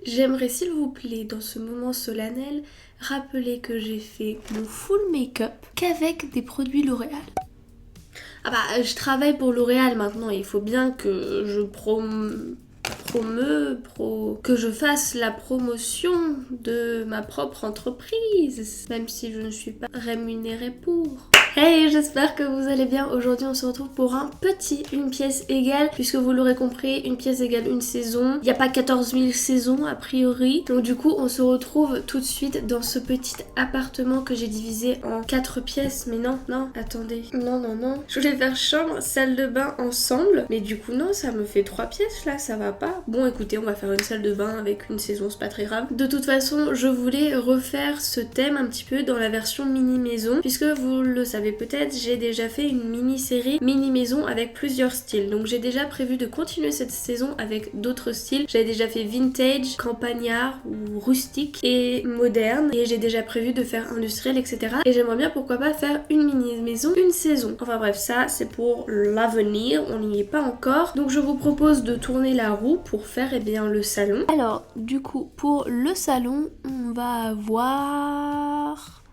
j'aimerais s'il vous plaît, dans ce moment solennel, rappeler que j'ai fait mon full make-up qu'avec des produits L'Oréal. Ah bah, je travaille pour L'Oréal maintenant, il faut bien que je que je fasse la promotion de ma propre entreprise, même si je ne suis pas rémunérée pour. Hey, j'espère que vous allez bien. Aujourd'hui, on se retrouve pour un petit une pièce égale, puisque vous l'aurez compris, une pièce égale une saison. Il n'y a pas 14 000 saisons a priori. Donc du coup, on se retrouve tout de suite dans ce petit appartement que j'ai divisé en 4 pièces. Mais non, attendez. Non. Je voulais faire chambre, salle de bain ensemble. Mais du coup, non, ça me fait 3 pièces là, ça va pas. Bon, écoutez, on va faire une salle de bain avec une saison, c'est pas très grave. De toute façon, je voulais refaire ce thème un petit peu dans la version mini maison, puisque vous le savez peut-être, j'ai déjà fait une mini-série mini maison avec plusieurs styles. Donc j'ai déjà prévu de continuer cette saison avec d'autres styles. J'avais déjà fait vintage, campagnard ou rustique et moderne. Et j'ai déjà prévu de faire industriel, etc. Et j'aimerais bien pourquoi pas faire une mini maison, une saison. Enfin bref, ça c'est pour l'avenir, on n'y est pas encore. Donc je vous propose de tourner la roue pour faire le salon. Alors du coup pour le salon, on va avoir...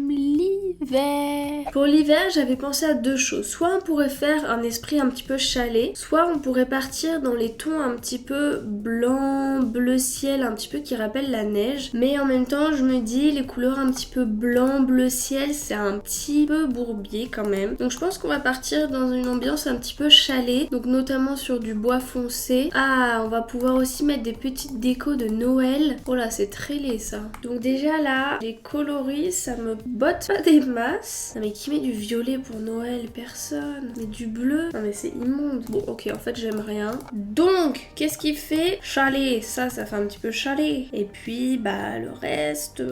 l'hiver. Pour l'hiver, j'avais pensé à deux choses. Soit on pourrait faire un esprit un petit peu chalet, soit on pourrait partir dans les tons un petit peu blanc, bleu ciel, un petit peu qui rappellent la neige. Mais en même temps, je me dis, les couleurs un petit peu blanc, bleu ciel, c'est un petit peu bourbier quand même. Donc je pense qu'on va partir dans une ambiance un petit peu chalet, donc notamment sur du bois foncé. Ah, on va pouvoir aussi mettre des petites décos de Noël. Oh là, c'est très laid ça. Donc déjà là, les coloris, ça me botte pas des masses. Non mais qui met du violet pour Noël? Personne. Mais du bleu? Non mais c'est immonde. Bon ok, en fait j'aime rien. Donc, qu'est-ce qui fait chalet? Ça fait un petit peu chalet. Et puis, bah le reste...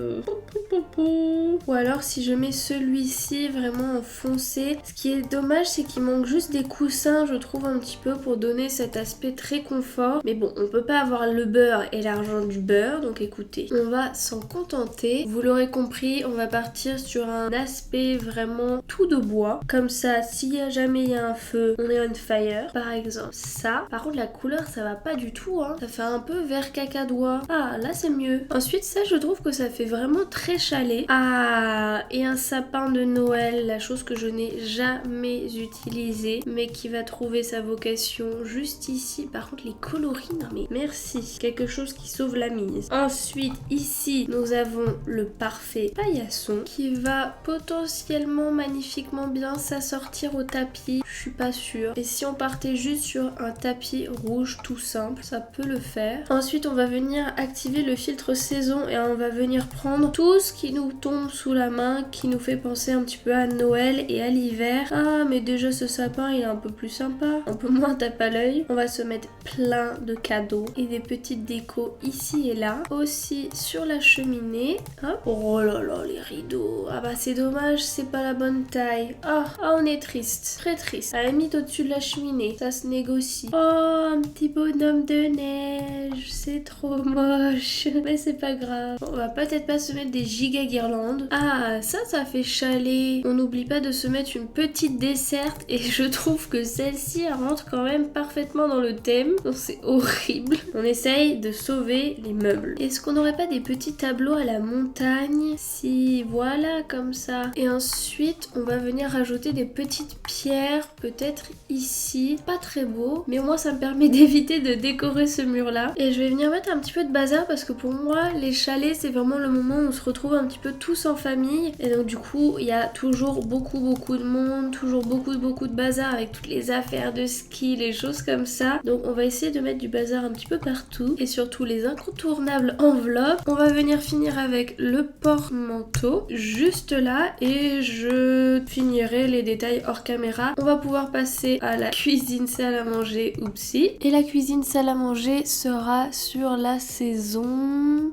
Ou alors si je mets celui-ci vraiment en foncé. Ce qui est dommage, c'est qu'il manque juste des coussins, je trouve, un petit peu pour donner cet aspect très confort. Mais bon, on peut pas avoir le beurre et l'argent du beurre. Donc écoutez, on va s'en contenter. Vous l'aurez compris, on va partir sur un aspect vraiment tout de bois. Comme ça, s'il y a jamais il y a un feu, on est on fire. Par exemple, ça. Par contre, la couleur, ça va pas du tout, hein. Ça fait un peu vert cacadois. Ah, là, c'est mieux. Ensuite, ça, je trouve que ça fait vraiment très chalet. Ah, et un sapin de Noël, la chose que je n'ai jamais utilisée, mais qui va trouver sa vocation juste ici. Par contre, les coloris, non mais merci. Quelque chose qui sauve la mise. Ensuite, ici, nous avons le parfait paillasson qui va potentiellement magnifiquement bien s'assortir au tapis. Je suis pas sûre. Et si on partait juste sur un tapis rouge tout simple, ça peut le faire. Ensuite, on va venir activer le filtre saison et on va venir prendre tout ce qui nous tombe sous la main, qui nous fait penser un petit peu à Noël et à l'hiver. Ah, mais déjà ce sapin, il est un peu plus sympa, un peu moins tape à l'œil. On va se mettre plein de cadeaux et des petites décos ici et là. Aussi sur la cheminée. Hop. Oh là là, les rideaux. Ah bah c'est dommage, c'est pas la bonne taille. Ah, on est triste. Très triste. À la limite au-dessus de la cheminée, ça se négocie. Oh, un petit bonhomme de neige. C'est trop moche. Mais c'est pas grave. On va peut-être pas se mettre des giga guirlandes. Ah, ça fait chalet. On n'oublie pas de se mettre une petite desserte. Et je trouve que celle-ci rentre quand même parfaitement dans le thème. Donc c'est horrible. On essaye de sauver les meubles. Est-ce qu'on n'aurait pas des petits tableaux à la montagne? Si, voilà, comme ça. Et ensuite, on va venir rajouter des petites pierres, peut-être ici. Pas très beau, mais au moins ça me permet d'éviter de décorer ce mur-là. Et je vais venir mettre un petit peu de bazar parce que pour moi, les chalets, c'est vraiment le moment où on se retrouve un petit peu tous en famille. Et donc du coup, il y a toujours beaucoup de monde, toujours beaucoup de bazar avec toutes les affaires de ski, les choses comme ça. Donc on va essayer de mettre du bazar un petit peu partout. Et surtout les incontournables enveloppes. On va venir finir avec le porte-manteau juste là et je finirai les détails hors caméra. On va pouvoir passer à la cuisine salle à manger, oupsie. Et la cuisine salle à manger sera sur la saison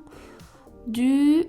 du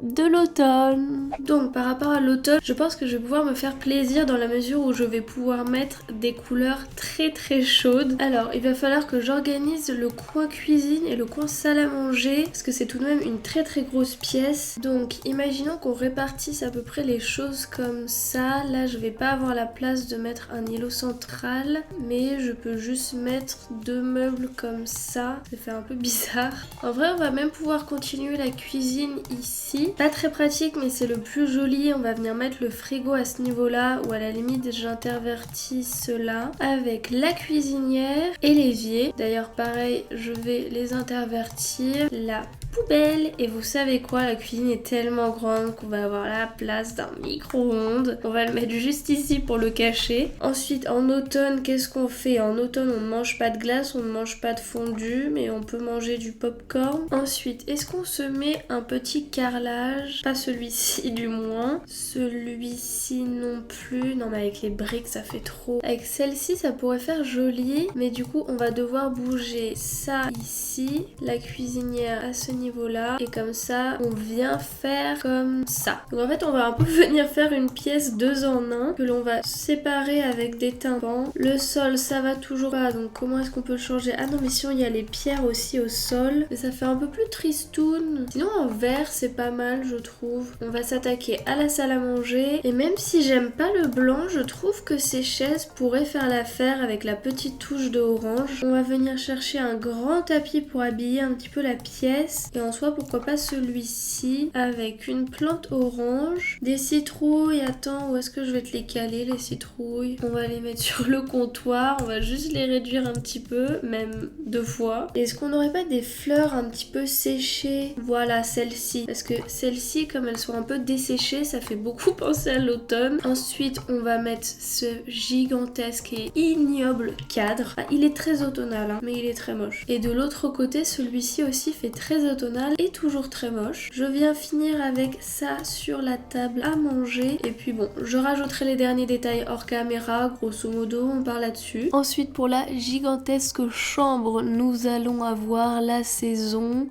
de l'automne. Donc par rapport à l'automne, je pense que je vais pouvoir me faire plaisir dans la mesure où je vais pouvoir mettre des couleurs très chaudes. Alors il va falloir que j'organise le coin cuisine et le coin salle à manger parce que c'est tout de même une très grosse pièce. Donc imaginons qu'on répartisse à peu près les choses comme ça. Là je vais pas avoir la place de mettre un îlot central, mais je peux juste mettre 2 meubles comme ça. Ça fait un peu bizarre. En vrai on va même pouvoir continuer la cuisine ici. Pas très pratique mais c'est le plus joli. On va venir mettre le frigo à ce niveau là, ou à la limite j'intervertis cela avec la cuisinière et l'évier. D'ailleurs pareil, je vais les intervertir. La poubelle, et vous savez quoi, la cuisine est tellement grande qu'on va avoir la place d'un micro-ondes. On va le mettre juste ici pour le cacher. Ensuite en automne, qu'est-ce qu'on fait? En automne on ne mange pas de glace, on ne mange pas de fondue, mais on peut manger du popcorn. Ensuite, est-ce qu'on se met un petit carrelage? Pas celui-ci du moins. Celui-ci non plus. Non mais avec les briques ça fait trop. Avec celle-ci ça pourrait faire joli, mais du coup on va devoir bouger ça ici, la cuisinière à ce niveau-là, et comme ça on vient faire comme ça. Donc en fait on va un peu venir faire une pièce 2 en 1 que l'on va séparer avec des tympans. Le sol ça va toujours pas, donc comment est-ce qu'on peut le changer? Ah non mais sinon il y a les pierres aussi au sol, mais ça fait un peu plus tristoun. Sinon en vert c'est pas mal je trouve. On va s'attaquer à la salle à manger, et même si j'aime pas le blanc, je trouve que ces chaises pourraient faire l'affaire avec la petite touche de orange. On va venir chercher un grand tapis pour habiller un petit peu la pièce. Et en soi, pourquoi pas celui-ci avec une plante orange, des citrouilles. Attends, où est-ce que je vais te les caler les citrouilles? On va les mettre sur le comptoir, on va juste les réduire un petit peu, même 2 fois. Est-ce qu'on n'aurait pas des fleurs un petit peu séchées? Voilà, celle-ci. Parce que celles-ci, comme elles sont un peu desséchées, ça fait beaucoup penser à l'automne. Ensuite, on va mettre ce gigantesque et ignoble cadre. Ah, il est très automnal, hein, mais il est très moche. Et de l'autre côté, celui-ci aussi fait très automnal et toujours très moche. Je viens finir avec ça sur la table à manger, et puis bon, je rajouterai les derniers détails hors caméra, grosso modo on part là-dessus. Ensuite pour la gigantesque chambre, nous allons avoir la saison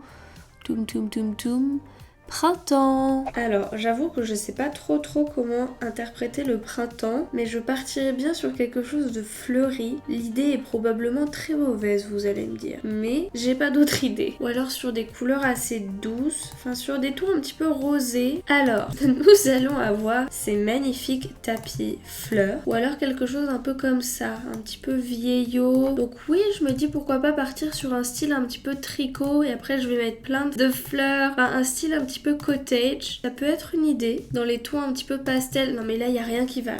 printemps. Alors j'avoue que je sais pas trop comment interpréter le printemps, mais je partirais bien sur quelque chose de fleuri. L'idée est probablement très mauvaise, vous allez me dire, mais j'ai pas d'autre idée. Ou alors sur des couleurs assez douces, enfin sur des tons un petit peu rosés. Alors nous allons avoir ces magnifiques tapis fleurs, ou alors quelque chose un peu comme ça, un petit peu vieillot. Donc oui, je me dis pourquoi pas partir sur un style un petit peu tricot, et après je vais mettre plein de fleurs, enfin un style un petit peu cottage. Ça peut être une idée. Dans les tons un petit peu pastel. Non mais là il y a rien qui va.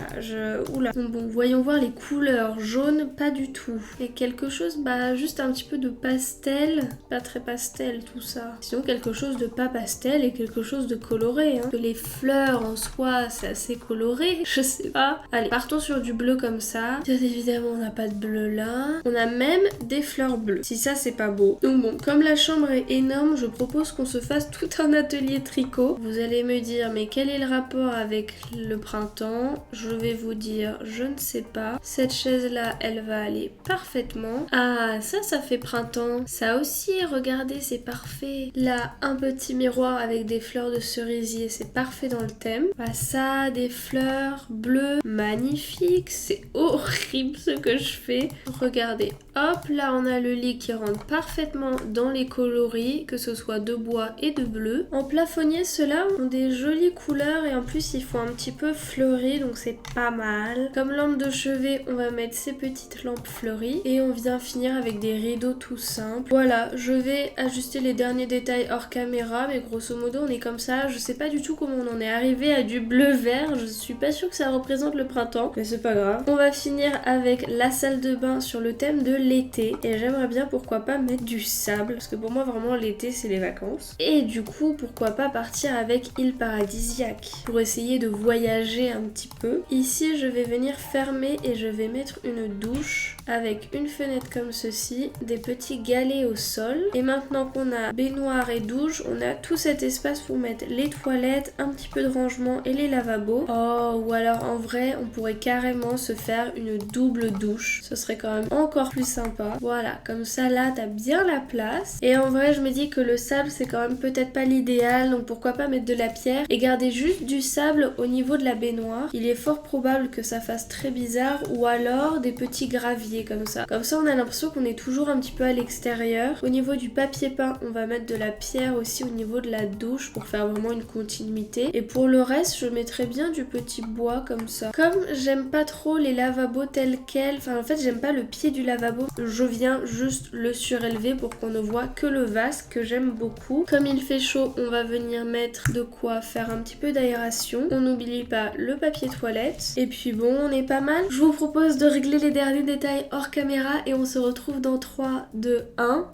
Oula. Bon, voyons voir les couleurs. Jaune, pas du tout. Et quelque chose, bah juste un petit peu de pastel. Pas très pastel tout ça. Sinon quelque chose de pas pastel et quelque chose de coloré. Hein. Que les fleurs en soi c'est assez coloré. Je sais pas. Allez, partons sur du bleu comme ça. Bien évidemment on n'a pas de bleu là. On a même des fleurs bleues. Si ça c'est pas beau. Donc bon, comme la chambre est énorme, je propose qu'on se fasse tout un atelier tricot. Vous allez me dire mais quel est le rapport avec le printemps? Je vais vous dire je ne sais pas. Cette chaise là elle va aller parfaitement. Ah ça fait printemps. Ça aussi regardez c'est parfait. Là un petit miroir avec des fleurs de cerisier, c'est parfait dans le thème. Ah ça, des fleurs bleues, magnifique. C'est horrible ce que je fais. Regardez, hop là on a le lit qui rentre parfaitement dans les coloris, que ce soit de bois et de bleu. En plafonnier, ceux-là ont des jolies couleurs et en plus ils font un petit peu fleuri, donc c'est pas mal. Comme lampe de chevet, on va mettre ces petites lampes fleuries et on vient finir avec des rideaux tout simples. Voilà, je vais ajuster les derniers détails hors caméra, mais grosso modo on est comme ça. Je sais pas du tout comment on en est arrivé à du bleu-vert, je suis pas sûre que ça représente le printemps, mais c'est pas grave. On va finir avec la salle de bain sur le thème de l'été et j'aimerais bien pourquoi pas mettre du sable, parce que pour moi vraiment l'été c'est les vacances. Et du coup pourquoi pas partir avec île paradisiaque pour essayer de voyager un petit peu. Ici je vais venir fermer et je vais mettre une douche avec une fenêtre comme ceci, des petits galets au sol. Et maintenant qu'on a baignoire et douche, on a tout cet espace pour mettre les toilettes, un petit peu de rangement et les lavabos. Oh, ou alors en vrai, on pourrait carrément se faire une double douche. Ce serait quand même encore plus sympa. Voilà, comme ça là, t'as bien la place. Et en vrai, je me dis que le sable, c'est quand même peut-être pas l'idéal, donc pourquoi pas mettre de la pierre et garder juste du sable au niveau de la baignoire. Il est fort probable que ça fasse très bizarre, ou alors des petits graviers comme ça. Comme ça, on a l'impression qu'on est toujours un petit peu à l'extérieur. Au niveau du papier peint, on va mettre de la pierre aussi au niveau de la douche pour faire vraiment une continuité. Et pour le reste, je mettrais bien du petit bois comme ça. Comme j'aime pas trop les lavabos tels quels, enfin en fait j'aime pas le pied du lavabo, je viens juste le surélever pour qu'on ne voit que le vase que j'aime beaucoup. Comme il fait chaud, on va venir mettre de quoi faire un petit peu d'aération. On n'oublie pas le papier toilette. Et puis bon, on est pas mal. Je vous propose de régler les derniers détails hors caméra et on se retrouve dans 3, 2, 1...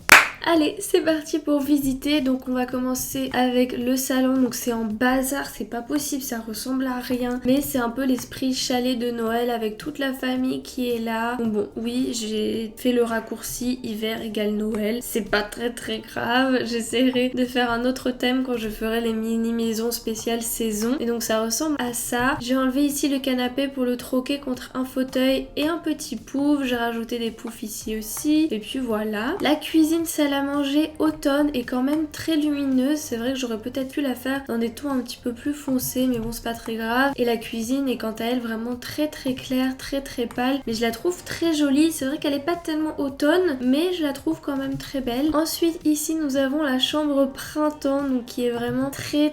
Allez, c'est parti pour visiter. Donc on va commencer avec le salon. Donc c'est en bazar, c'est pas possible, ça ressemble à rien. Mais c'est un peu l'esprit chalet de Noël avec toute la famille qui est là. Bon, oui, j'ai fait le raccourci hiver égale Noël. C'est pas très grave. J'essaierai de faire un autre thème quand je ferai les mini-maisons spéciales saison. Et donc ça ressemble à ça. J'ai enlevé ici le canapé pour le troquer contre un fauteuil et un petit pouf. J'ai rajouté des poufs ici aussi. Et puis voilà. La cuisine salle à manger automne est quand même très lumineuse. C'est vrai que j'aurais peut-être pu la faire dans des tons un petit peu plus foncés, mais bon, c'est pas très grave. Et la cuisine est quant à elle vraiment très claire, très pâle, mais je la trouve très jolie. C'est vrai qu'elle est pas tellement automne, mais je la trouve quand même très belle. Ensuite, ici nous avons la chambre printemps, donc qui est vraiment très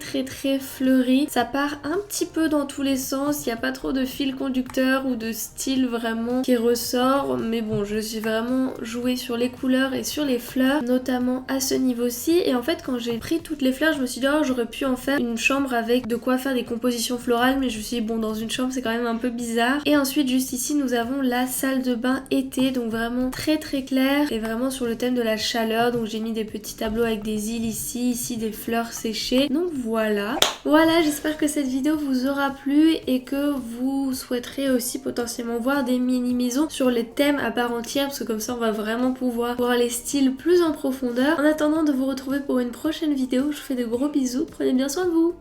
fleurie. Ça part un petit peu dans tous les sens, il n'y a pas trop de fil conducteur ou de style vraiment qui ressort, mais bon, je suis vraiment jouée sur les couleurs et sur les fleurs, notamment à ce niveau-ci. Et en fait, quand j'ai pris toutes les fleurs, je me suis dit oh, j'aurais pu en faire une chambre avec de quoi faire des compositions florales, mais je me suis dit bon, dans une chambre c'est quand même un peu bizarre. Et ensuite, juste ici, nous avons la salle de bain été, donc vraiment très claire et vraiment sur le thème de la chaleur. Donc j'ai mis des petits tableaux avec des îles ici des fleurs séchées. Donc voilà, j'espère que cette vidéo vous aura plu et que vous souhaiterez aussi potentiellement voir des mini maisons sur les thèmes à part entière, parce que comme ça on va vraiment pouvoir voir les styles plus en profondeur. En attendant de vous retrouver pour une prochaine vidéo, je vous fais de gros bisous, prenez bien soin de vous.